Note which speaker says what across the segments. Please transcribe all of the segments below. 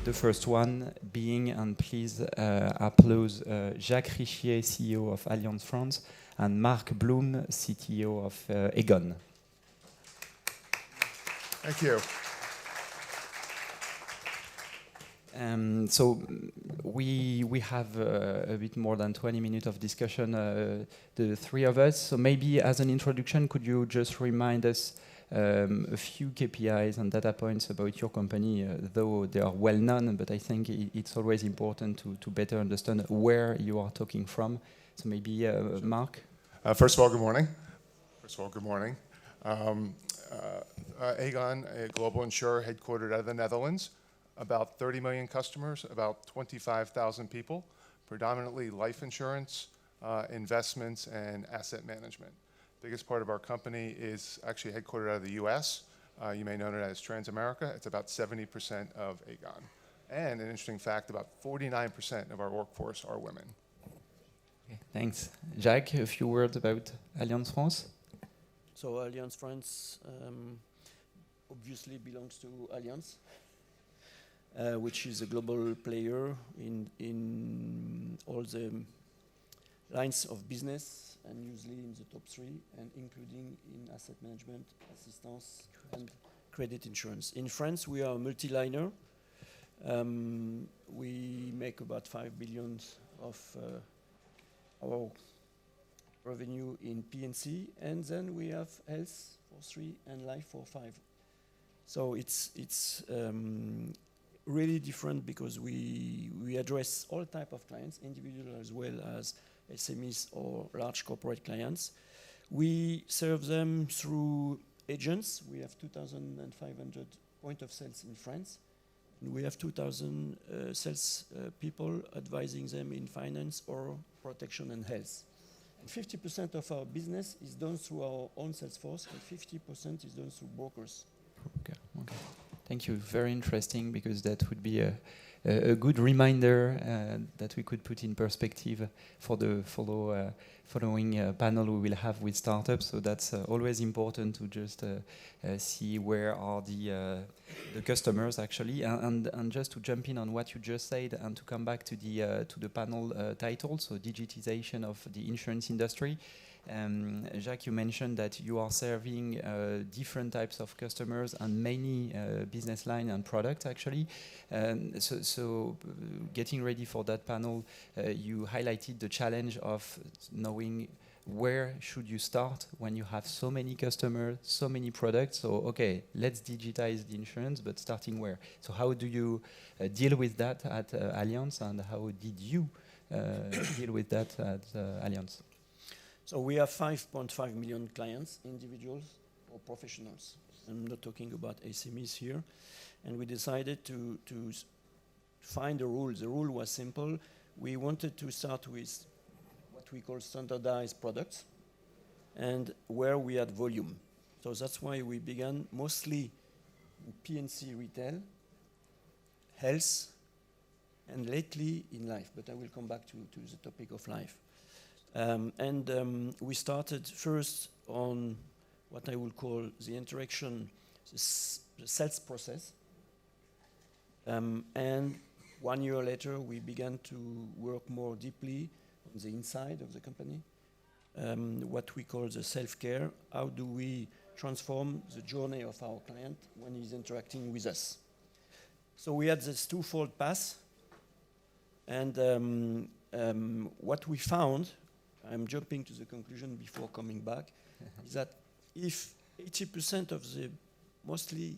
Speaker 1: The first one being, and please applause Jacques Richier, CEO of Allianz France, and Marc Blum, CTO of Aegon.
Speaker 2: Thank you.
Speaker 1: So we have a bit more than 20 minutes of discussion, the three of us. So maybe as an introduction, could you just remind us a few KPIs and data points about your company, though they are well known, but I think it's always important to better understand where you are talking from. So maybe Marc?
Speaker 2: First of all, good morning. Aegon, a global insurer headquartered out of the Netherlands, about 30 million customers, about 25,000 people, predominantly life insurance, investments, and asset management. Biggest part of our company is actually headquartered out of the US. You may know it as Transamerica. It's about 70% of Aegon. And an interesting fact, about 49% of our workforce are women.
Speaker 1: Okay, thanks. Jacques, a few words about Allianz France?
Speaker 3: So Allianz France obviously belongs to Allianz, which is a global player in all the lines of business, and usually in the top three, and including in asset management, assistance, and credit insurance. In France, we are a multi-liner. We make about 5 billion of our revenue in P&C, and then we have health for 3 and life for 5. So it's really different because we address all type of clients, individual as well as SMEs or large corporate clients. We serve them through agents. We have 2,500 point of sales in France. And we have 2,000 sales people advising them in finance or protection and health. And 50% of our business is done through our own sales force, and 50% is done through brokers.
Speaker 1: Okay. Thank you. Very interesting, because that would be a good reminder that we could put in perspective for the following panel we will have with startups. So that's always important to just see where are the customers actually, and just to jump in on what you just said and to come back to the panel title, so digitization of the insurance industry. Jacques, you mentioned that you are serving different types of customers and many business line and products actually. So getting ready for that panel, you highlighted the challenge of knowing where should you start when you have so many customers, so many products. So okay, let's digitize the insurance, but starting where? So how do you deal with that at Allianz, and how did you deal with that at Allianz?
Speaker 3: So we have 5.5 million clients, individuals or professionals. I'm not talking about SMEs here. And we decided to find a rule. The rule was simple. We wanted to start with what we call standardized products, and where we had volume. So that's why we began mostly in P&C retail, health, and lately in life. But I will come back to the topic of life. We started first on what I will call the interaction, the sales process. And 1 year later, we began to work more deeply on the inside of the company, what we call the self-care. How do we transform the journey of our client when he's interacting with us? So we had this twofold path. And what we found, I'm jumping to the conclusion before coming back, is that if 80% of the, mostly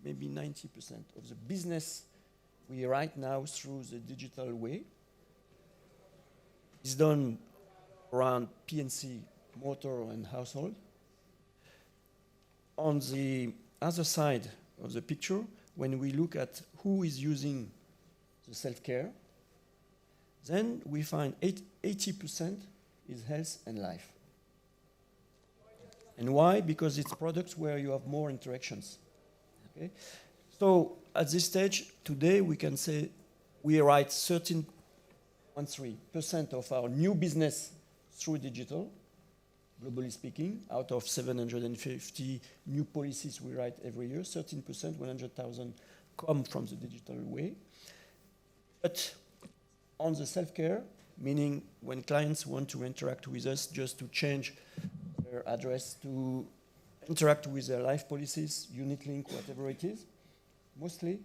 Speaker 3: maybe 90% of the business we write now through the digital way is done around P&C, motor and household. On the other side of the picture, when we look at who is using the self-care, then we find 80% is health and life. And why? Because it's products where you have more interactions. Okay? So at this stage, today we can say we write 13.3% of our new business through digital, globally speaking. Out of 750 new policies we write every year, 13%, 100,000 come from the digital way. But on the self-care, meaning when clients want to interact with us just to change their address, to interact with their life policies, unit link, whatever it is, mostly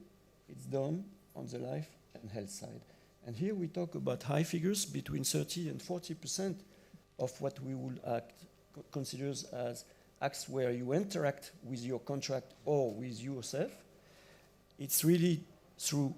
Speaker 3: it's done on the life and health side. And here we talk about high figures, between 30 and 40% of what we would consider as acts where you interact with your contract or with yourself. It's really through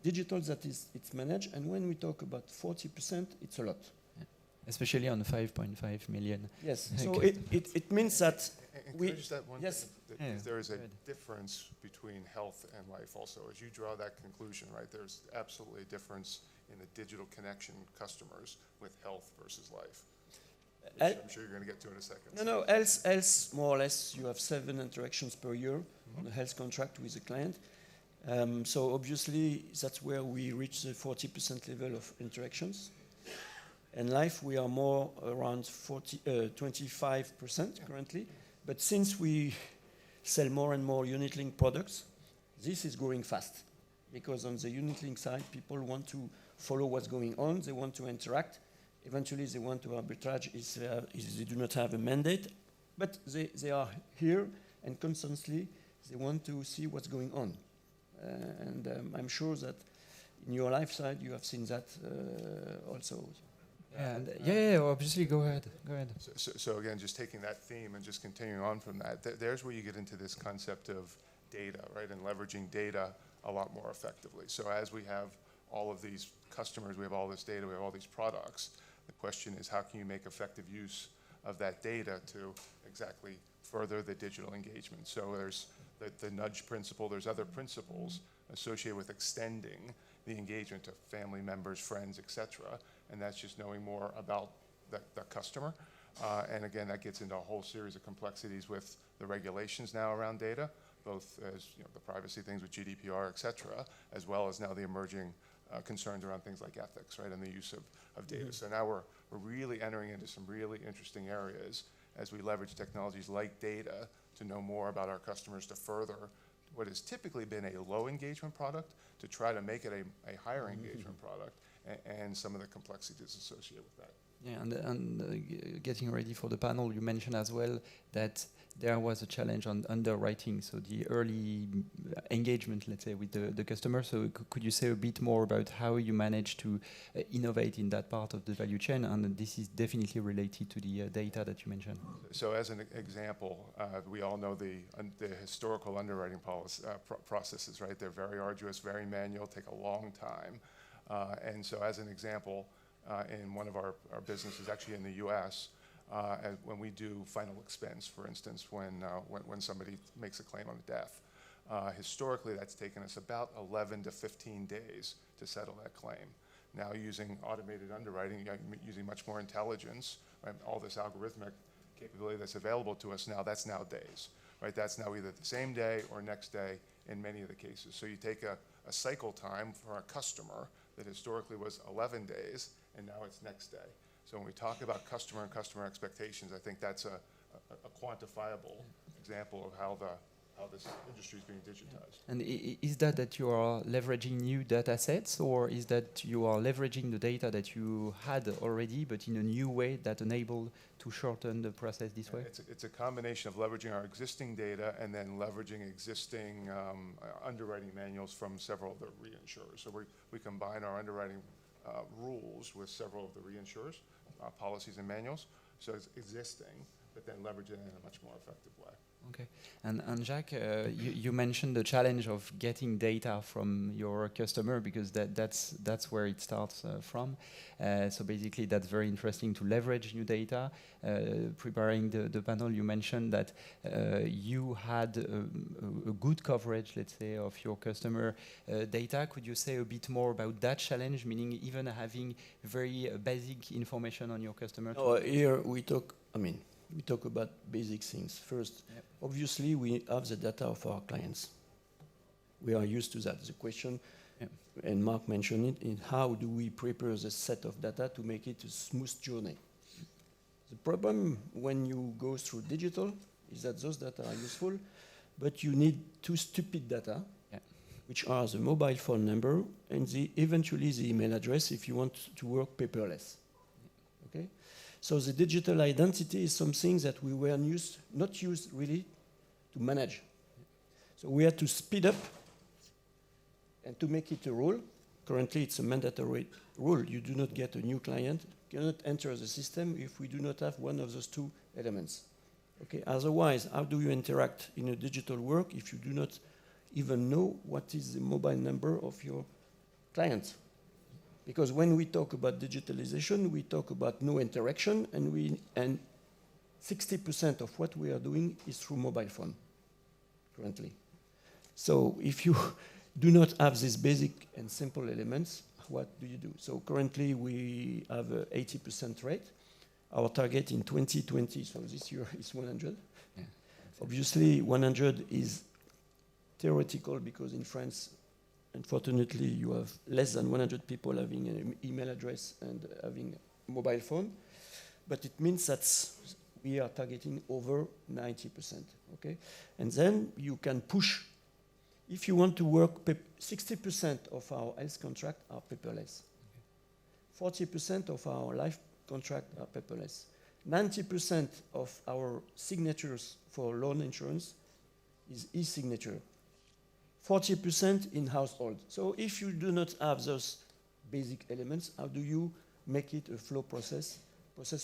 Speaker 3: digital that it's managed, and when we talk about 40%, it's a lot.
Speaker 1: Yeah. Especially on 5.5 million.
Speaker 3: Yes, so it means that
Speaker 2: And
Speaker 3: we...
Speaker 2: could I just add one
Speaker 3: Yes.
Speaker 2: thing?
Speaker 1: Yeah,
Speaker 2: There is a
Speaker 1: good.
Speaker 2: difference between health and life also. As you draw that conclusion, right, there's absolutely a difference in the digital connection customers with health versus life. Which I'm sure you're going to get to in a second.
Speaker 3: No, else, more or less, you have 7 interactions per year on a health contract with a client. So obviously, that's where we reach the 40% level of interactions. In life, we are more around 25% currently. But since we sell more and more unit-linked products, this is growing fast. Because on the unit-linked side, people want to follow what's going on. They want to interact. Eventually, they want to arbitrage if they do not have a mandate. But they are here, and constantly, they want to see what's going on. And I'm sure that in your life side, you have seen that also.
Speaker 1: Yeah, obviously, go ahead.
Speaker 2: So again, just taking that theme and just continuing on from that, there's where you get into this concept of data, right, and leveraging data a lot more effectively. So as we have all of these customers, we have all this data, we have all these products, the question is how can you make effective use of that data to exactly further the digital engagement. So there's the nudge principle, there's other principles associated with extending the engagement to family members, friends, etc. And that's just knowing more about the customer. And again, that gets into a whole series of complexities with the regulations now around data, both as the privacy things with GDPR, etc., as well as now the emerging concerns around things like ethics, right, and the use of data. So now we're really entering into some really interesting areas as we leverage technologies like data to know more about our customers, to further what has typically been a low engagement product to try to make it a higher engagement product, and some of the complexities associated with that.
Speaker 1: Yeah, and getting ready for the panel, you mentioned as well that there was a challenge on underwriting, so the early engagement, let's say, with the customer. So could you say a bit more about how you managed to innovate in that part of the value chain? And this is definitely related to the data that you mentioned.
Speaker 2: So as an example, we all know the historical underwriting processes, right? They're very arduous, very manual, take a long time. And so as an example, in one of our businesses, actually in the US, when we do final expense, for instance, when somebody makes a claim on a death, historically that's taken us about 11 to 15 days to settle that claim. Now using automated underwriting, using much more intelligence, right, all this algorithmic capability that's available to us now, that's now days, right? That's now either the same day or next day in many of the cases. So you take a cycle time for a customer that historically was 11 days, and now it's next day. So when we talk about customer and customer expectations, I think that's a quantifiable example of how this industry is being digitized.
Speaker 1: And is that you are leveraging new data sets, or is that you are leveraging the data that you had already, but in a new way that enable to shorten the process this way?
Speaker 2: It's a combination of leveraging our existing data and then leveraging existing underwriting manuals from several of the reinsurers. So we combine our underwriting rules with several of the reinsurers, policies and manuals. So it's existing, but then leverage it in a much more effective way.
Speaker 1: Okay, and Jacques, you mentioned the challenge of getting data from your customer, because that's where it starts from. So basically, that's very interesting to leverage new data. Preparing the panel, you mentioned that you had a good coverage, let's say, of your customer data. Could you say a bit more about that challenge, meaning even having very basic information on your customer?
Speaker 3: Here we talk, we talk about basic things. First, obviously, we have the data of our clients. We are used to that. The question, and Mark mentioned it, is how do we prepare the set of data to make it a smooth journey? The problem when you go through digital is that those data are useful, but you need too stupid data which are the mobile phone number and eventually the email address if you want to work paperless. Okay? So the digital identity is something that we were not used really to manage. So we had to speed up and to make it a rule. Currently, it's a mandatory rule. You do not get a new client, cannot enter the system if we do not have one of those two elements. Okay. Otherwise, how do you interact in a digital work if you do not even know what is the mobile number of your client? Because when we talk about digitalization, we talk about no interaction, and 60% of what we are doing is through mobile phone currently. So if you do not have these basic and simple elements, what do you do? So currently we have an 80% rate. Our target in 2020, so this year, is 100. Yeah. Obviously, 100 is theoretical because in France, unfortunately, you have less than 100 people having an email address and having a mobile phone. But it means that we are targeting over 90%. Okay? And then you can push. If you want to work, 60% of our health contract are paperless. 40% of our life contract are paperless. 90% of our signatures for loan insurance is e-signature. 40% in household. So if you do not have those basic elements, how do you make it a flow process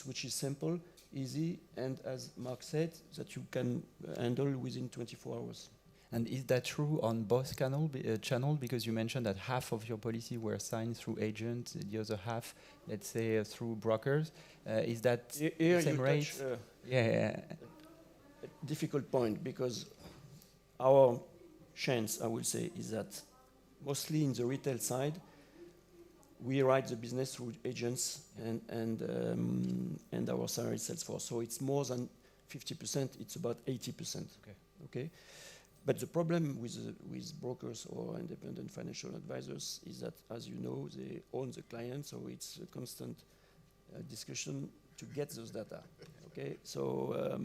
Speaker 3: which is simple, easy, and as Mark said, that you can handle within 24 hours?
Speaker 1: And is that true on both channel? Because you mentioned that half of your policy were signed through agents, the other half, let's say, through brokers. Is that the same rate?
Speaker 3: A difficult point, because our chance, I will say, is that mostly in the retail side, we write the business through agents and our salary sales force. So it's more than 50%. It's about 80%. Okay. But the problem with brokers or independent financial advisors is that, as you know, they own the client, so it's a constant discussion to get those data. Okay, so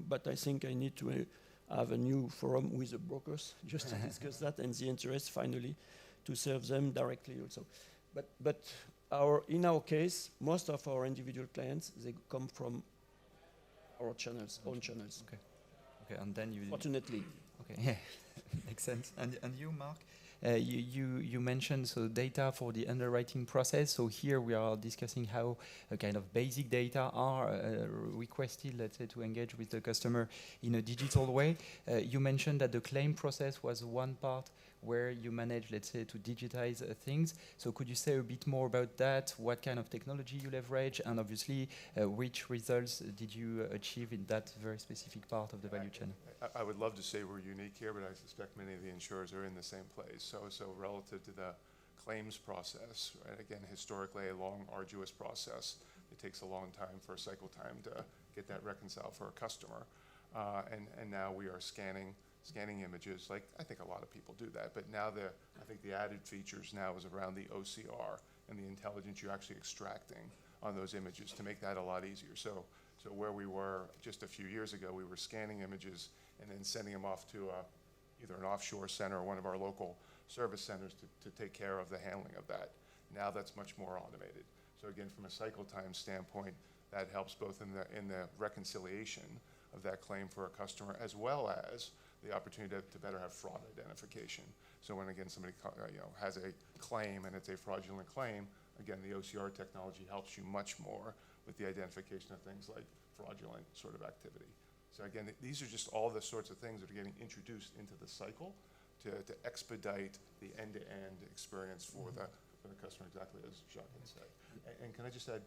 Speaker 3: but I think I need to have a new forum with the brokers just to discuss that and the interest finally to serve them directly also. But in our case, most of our individual clients, they come from our channels, own channels.
Speaker 1: Okay, and then you.
Speaker 3: Fortunately.
Speaker 1: Okay, yeah, makes sense. And you, Mark, you mentioned so data for the underwriting process. So here we are discussing how a kind of basic data are requested, let's say, to engage with the customer in a digital way. You mentioned that the claim process was one part where you manage, let's say, to digitize things. So could you say a bit more about that? What kind of technology you leverage? And obviously, which results did you achieve in that very specific part of the value chain?
Speaker 2: I would love to say we're unique here, but I suspect many of the insurers are in the same place. So relative to the claims process, right, again, historically a long, arduous process. It takes a long time for cycle time to get that reconciled for a customer. And now we are scanning images, like I think a lot of people do that, but now I think the added features now is around the OCR and the intelligence you're actually extracting on those images to make that a lot easier. So where we were just a few years ago, we were scanning images and then sending them off to either an offshore center or one of our local service centers to take care of the handling of that. Now that's much more automated. So again, from a cycle time standpoint, that helps both in the reconciliation of that claim for a customer, as well as the opportunity to better have fraud identification. So when again somebody has a claim and it's a fraudulent claim, again the OCR technology helps you much more with the identification of things like fraudulent sort of activity. So again, these are just all the sorts of things that are getting introduced into the cycle to expedite the end-to-end experience for the customer, exactly as Jacques had said. And can I just add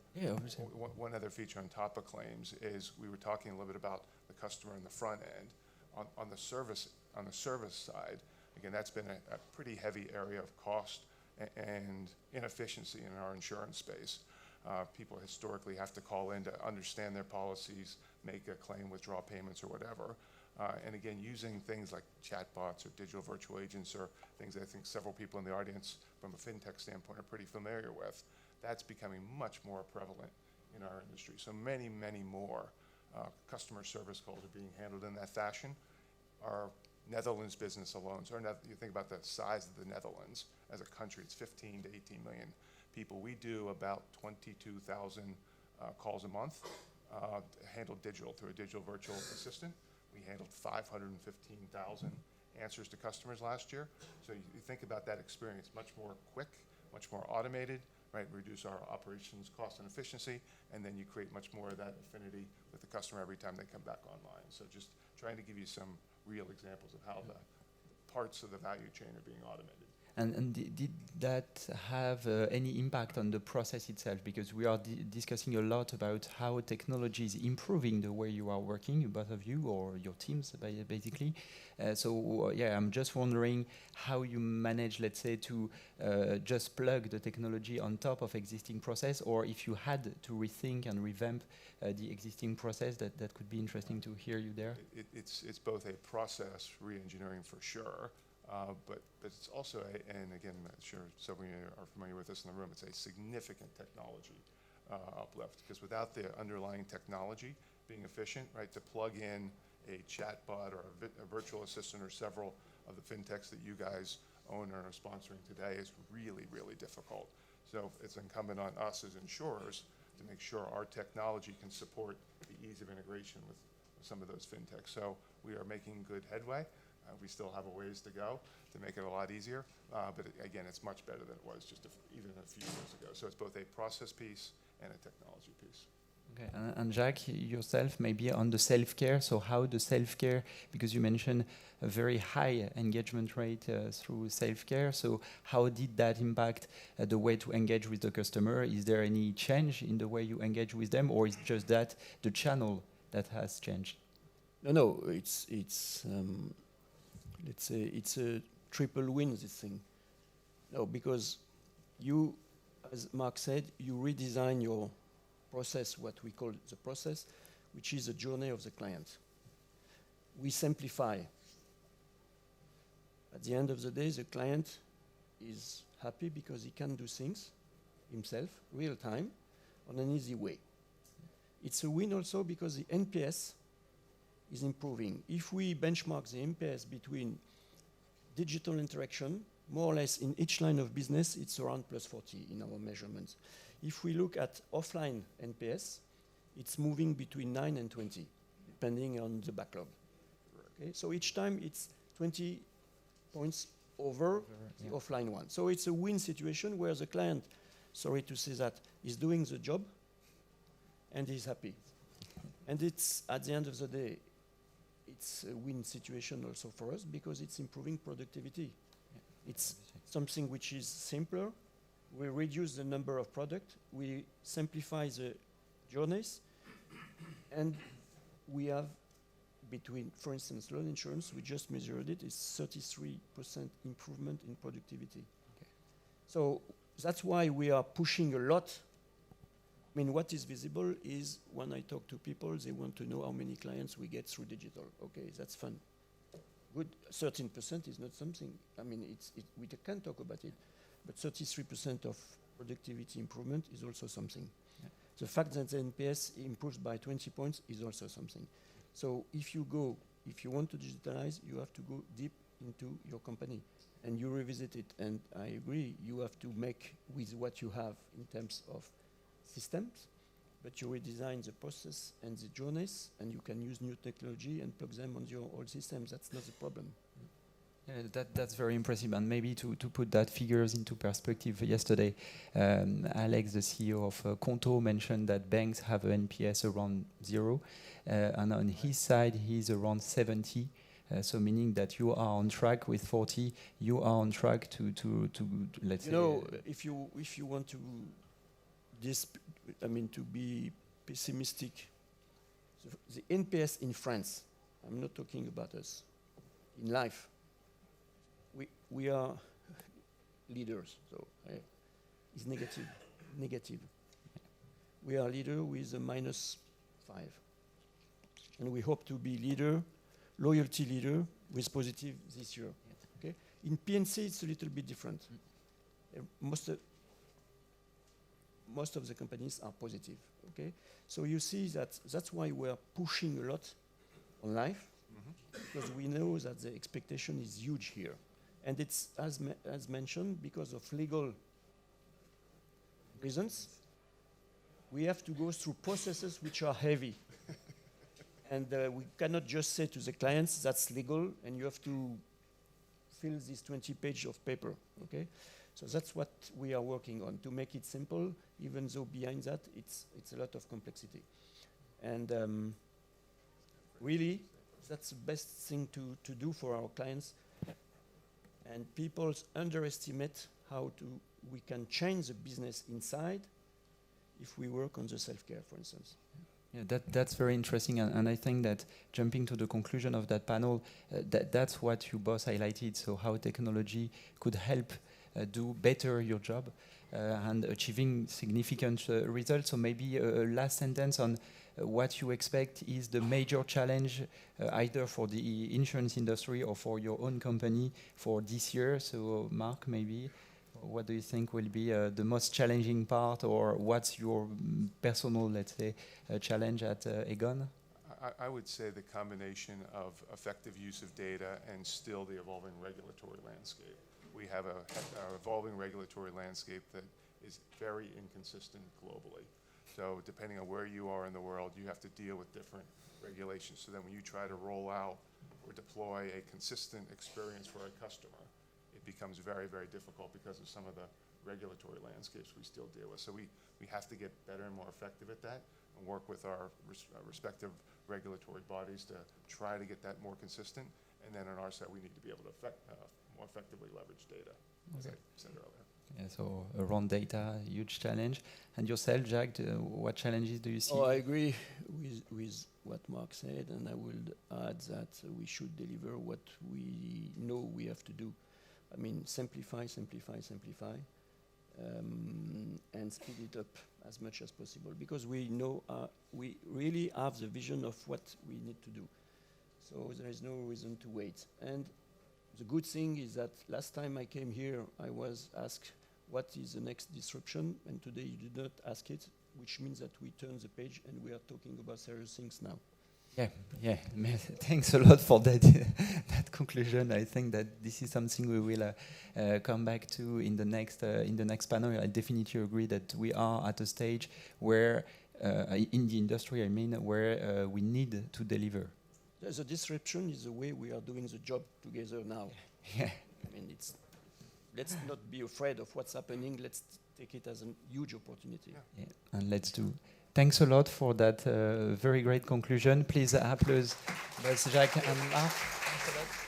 Speaker 2: one other feature on top of claims is we were talking a little bit about the customer in the front end. On the service side, again, that's been a pretty heavy area of cost and inefficiency in our insurance space. People historically have to call in to understand their policies, make a claim, withdraw payments or whatever. And again, using things like chatbots or digital virtual agents or things I think several people in the audience from a Fintech standpoint are pretty familiar with, that's becoming much more prevalent in our industry. So many more customer service calls are being handled in that fashion. Our Netherlands business alone, so you think about the size of the Netherlands as a country, it's 15 to 18 million people. We do about 22,000 calls a month, handled digital through a digital virtual assistant. We handled 515,000 answers to customers last year. So you think about that experience, much more quick, much more automated, right? Reduce our operations cost and efficiency, and then you create much more of that affinity with the customer every time they come back online. So just trying to give you some real examples of how the parts of the value chain are being automated.
Speaker 1: And did that have any impact on the process itself? Because we are discussing a lot about how technology is improving the way you are working, both of you or your teams, basically. Yeah, I'm just wondering how you manage, let's say, to just plug the technology on top of existing process, or if you had to rethink and revamp the existing process. That could be interesting to hear you there.
Speaker 2: It's both a process re-engineering for sure. But it's also, and again, I'm sure some of you are familiar with this in the room, it's a significant technology uplift, because without the underlying technology being efficient, right, to plug in a chatbot or a virtual assistant or several of the fintechs that you guys own and are sponsoring today is really, really difficult. So it's incumbent on us as insurers to make sure our technology can support the ease of integration with some of those fintechs. So we are making good headway. We still have a ways to go to make it a lot easier, but again, it's much better than it was just even a few years ago. So it's both a process piece and a technology piece.
Speaker 1: Okay, and Jacques, yourself, maybe on the self-care, so how the self-care, because you mentioned a very high engagement rate through self-care, so how did that impact the way to engage with the customer? Is there any change in the way you engage with them, or is it just that the channel that has changed?
Speaker 3: No, it's let's say it's a triple win, this thing. No, because you, as Mark said, you redesign your process, what we call the process, which is the journey of the client. We simplify. At the end of the day, the client is happy because he can do things himself, real time, on an easy way. It's a win also because the NPS is improving. If we benchmark the NPS between digital interaction, more or less in each line of business, it's around +40 in our measurements. If we look at offline NPS, it's moving between 9 and 20, depending on the backlog. Okay? So each time it's 20 points over the offline one. So it's a win situation where the client, sorry to say that, is doing the job and is happy. And it's, at the end of the day, it's a win situation also for us because it's improving productivity. It's something which is simpler. We reduce the number of products. We simplify the journeys. And we have between, for instance, loan insurance, we just measured it, is 33% improvement in productivity. Okay. So that's why we are pushing a lot. I mean, what is visible is when I talk to people, they want to know how many clients we get through digital. Okay, that's fun. Good, 13% is not something, I mean, we can talk about it, but 33% of productivity improvement is also something. Yeah. The fact that the NPS improves by 20 points is also something. So if you want to digitalize, you have to go deep into your company and you revisit it. And I agree, you have to make with what you have in terms of systems, but you redesign the process and the journeys, and you can use new technology and plug them on your old systems. That's not the problem.
Speaker 1: Yeah, that's very impressive. And maybe to put that figures into perspective, yesterday, Alex, the CEO of Conto, mentioned that banks have an NPS around 0, and on his side, he's around 70. So meaning that you are on track with 40, you are on track to let's say.
Speaker 3: You know, if you want to to be pessimistic, the NPS in France, I'm not talking about us, in life, we are leaders, so it's negative. We are leader with a -5. And we hope to be loyalty leader with positive this year. Okay? In P&C, it's a little bit different. Most of the companies are positive, okay? So you see that's why we're pushing a lot on life, because we know that the expectation is huge here. And it's, as mentioned, because of legal reasons, we have to go through processes which are heavy. And we cannot just say to the clients, that's legal, and you have to fill this 20 pages of paper, okay? So that's what we are working on, to make it simple, even though behind that, it's a lot of complexity. And really, that's the best thing to do for our clients. And people underestimate how we can change the business inside if we work on the self-care, for instance.
Speaker 1: Yeah, that's very interesting, and I think that jumping to the conclusion of that panel, that's what you both highlighted, so how technology could help do better your job and achieving significant results. So maybe a last sentence on what you expect is the major challenge either for the insurance industry or for your own company for this year. So Mark, maybe, what do you think will be the most challenging part, or what's your personal, let's say, challenge at Aegon?
Speaker 2: I would say the combination of effective use of data and still the evolving regulatory landscape. We have an evolving regulatory landscape that is very inconsistent globally. So depending on where you are in the world, you have to deal with different regulations. So then when you try to roll out or deploy a consistent experience for a customer, it becomes very, very difficult because of some of the regulatory landscapes we still deal with. So we have to get better and more effective at that and work with our respective regulatory bodies to try to get that more consistent. And then on our side, we need to be able to more effectively leverage data, as I said earlier.
Speaker 1: Yeah, so around data, huge challenge. And yourself, Jacques, what challenges do you see?
Speaker 3: Oh, I agree with what Mark said, and I will add that we should deliver what we know we have to do. I mean, simplify, simplify, simplify, and speed it up as much as possible, because we know we really have the vision of what we need to do. So there is no reason to wait. And the good thing is that last time I came here, I was asked, what is the next disruption? And today you did not ask it, which means that we turn the page and we are talking about serious things now.
Speaker 1: Yeah. Thanks a lot for that that conclusion. I think that this is something we will come back to in the next panel. I definitely agree that we are at a stage where, in the industry, I mean, where we need to deliver.
Speaker 3: The disruption is the way we are doing the job together now.
Speaker 1: Yeah.
Speaker 3: I mean, let's not be afraid of what's happening. Let's take it as a huge opportunity.
Speaker 1: Yeah. And let's do. Thanks a lot for that very great conclusion. Please applause both Jacques and Marc. Thanks a lot.